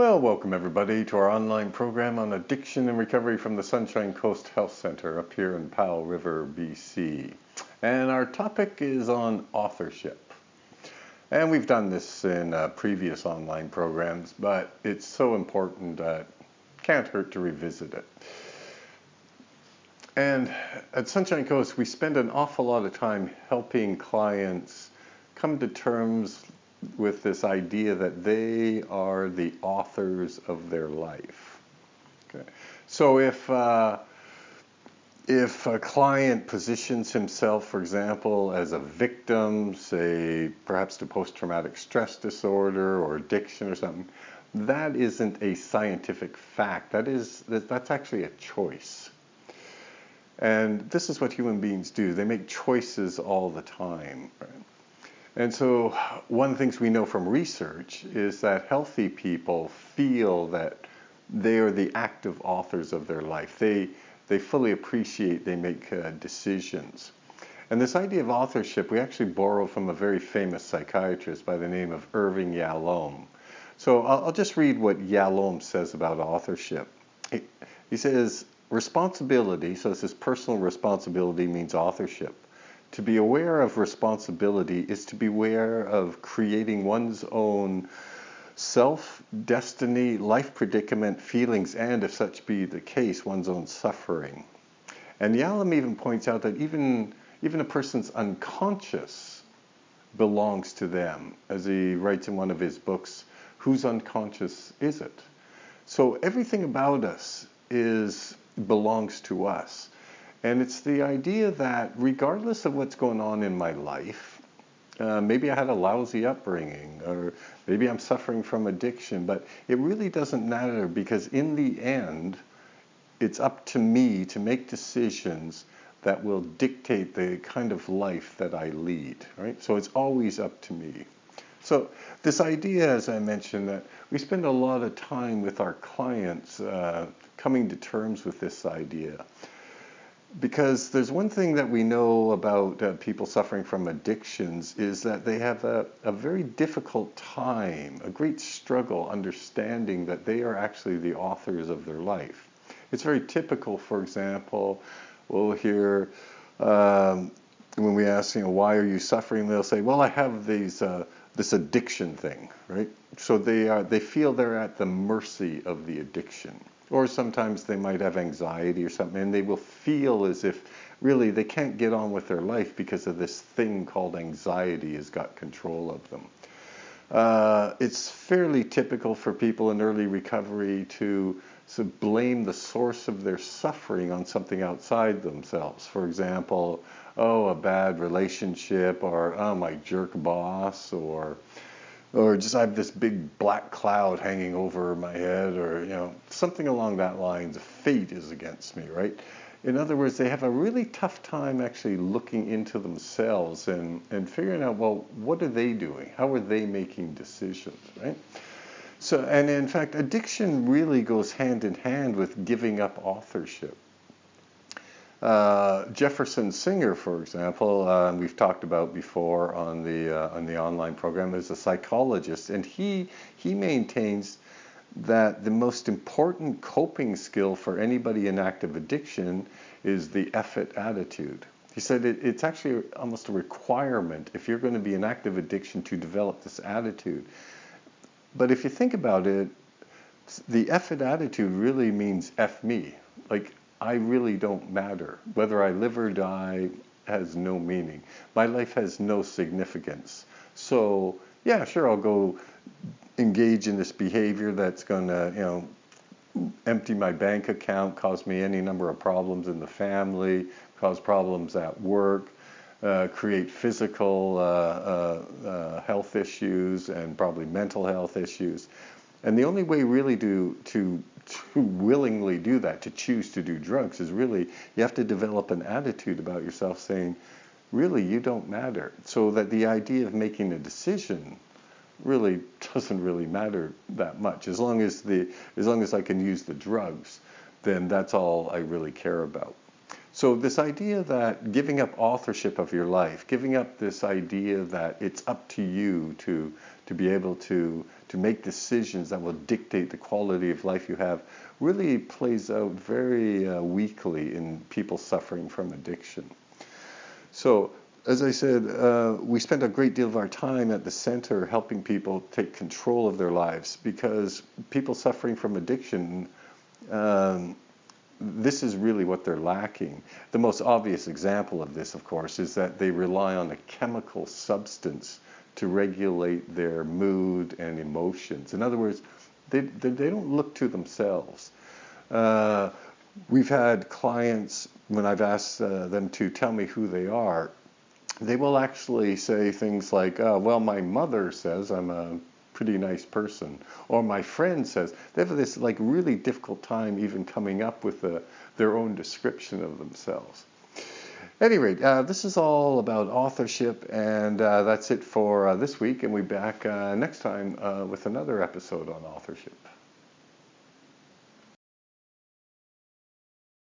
Well, welcome everybody to our online program on addiction and recovery from the Sunshine Coast Health Center up here in Powell River, BC. And our topic is on authorship. And we've done this in previous online programs, but it's so important that it can't hurt to revisit it. And at Sunshine Coast, we spend an awful lot of time helping clients come to terms with this idea that they are the authors of their life. Okay. So if a client positions himself, for example, as a victim, say perhaps to post-traumatic stress disorder or addiction or something, that isn't a scientific fact. That's actually a choice. And this is what human beings do. They make choices all the time. Right? And so one of the things we know from research is that healthy people feel that they are the active authors of their life. They fully appreciate they make decisions. And this idea of authorship we actually borrow from a very famous psychiatrist by the name of Irving Yalom. So I'll just read what Yalom says about authorship. He says, responsibility, so this is personal responsibility, means authorship. To be aware of responsibility is to be aware of creating one's own self, destiny, life predicament, feelings, and, if such be the case, one's own suffering. And Yalom even points out that even a person's unconscious belongs to them. As he writes in one of his books, whose unconscious is it? So everything about us belongs to us. And it's the idea that regardless of what's going on in my life, maybe I had a lousy upbringing, or maybe I'm suffering from addiction, but it really doesn't matter, because in the end, it's up to me to make decisions that will dictate the kind of life that I lead, right? So it's always up to me. So this idea, as I mentioned, that we spend a lot of time with our clients coming to terms with this idea. Because there's one thing that we know about people suffering from addictions is that they have a very difficult time, a great struggle understanding that they are actually the authors of their life. It's very typical, for example, we'll hear when we ask, why are you suffering? They'll say, well, I have this addiction thing, right? So they feel they're at the mercy of the addiction. Or sometimes they might have anxiety or something, and they will feel as if really they can't get on with their life because of this thing called anxiety has got control of them. It's fairly typical for people in early recovery to blame the source of their suffering on something outside themselves. For example, a bad relationship, or my jerk boss, or just I have this big black cloud hanging over my head, or something along that lines. Fate is against me, right? In other words, they have a really tough time actually looking into themselves and figuring out, well, what are they doing? How are they making decisions, right? So, and in fact, addiction really goes hand in hand with giving up authorship. Jefferson Singer, for example, we've talked about before on the online program, is a psychologist, and he maintains that the most important coping skill for anybody in active addiction is the effort attitude. He said it's actually almost a requirement if you're going to be in active addiction to develop this attitude. But if you think about it, the effort attitude really means F me. Like, I really don't matter. Whether I live or die has no meaning. My life has no significance. So, yeah, sure, I'll go engage in this behavior that's going to, empty my bank account, cause me any number of problems in the family, cause problems at work, create physical health issues and probably mental health issues. And the only way really to willingly do that, to choose to do drugs, is really you have to develop an attitude about yourself saying, really, you don't matter. So that the idea of making a decision really doesn't really matter that much. As long as I can use the drugs, then that's all I really care about. So this idea that giving up authorship of your life, giving up this idea that it's up to you to to be able to make decisions that will dictate the quality of life you have really plays out very weakly in people suffering from addiction. So, as I said, we spend a great deal of our time at the center helping people take control of their lives, because people suffering from addiction, this is really what they're lacking. The most obvious example of this, of course, is that they rely on a chemical substance to regulate their mood and emotions. In other words, they don't look to themselves. We've had clients, when I've asked them to tell me who they are, they will actually say things like, well, my mother says I'm a pretty nice person, or my friend says. They have this like really difficult time even coming up with their own description of themselves. At any rate, this is all about authorship, and that's it for this week, and we'll be back next time with another episode on authorship.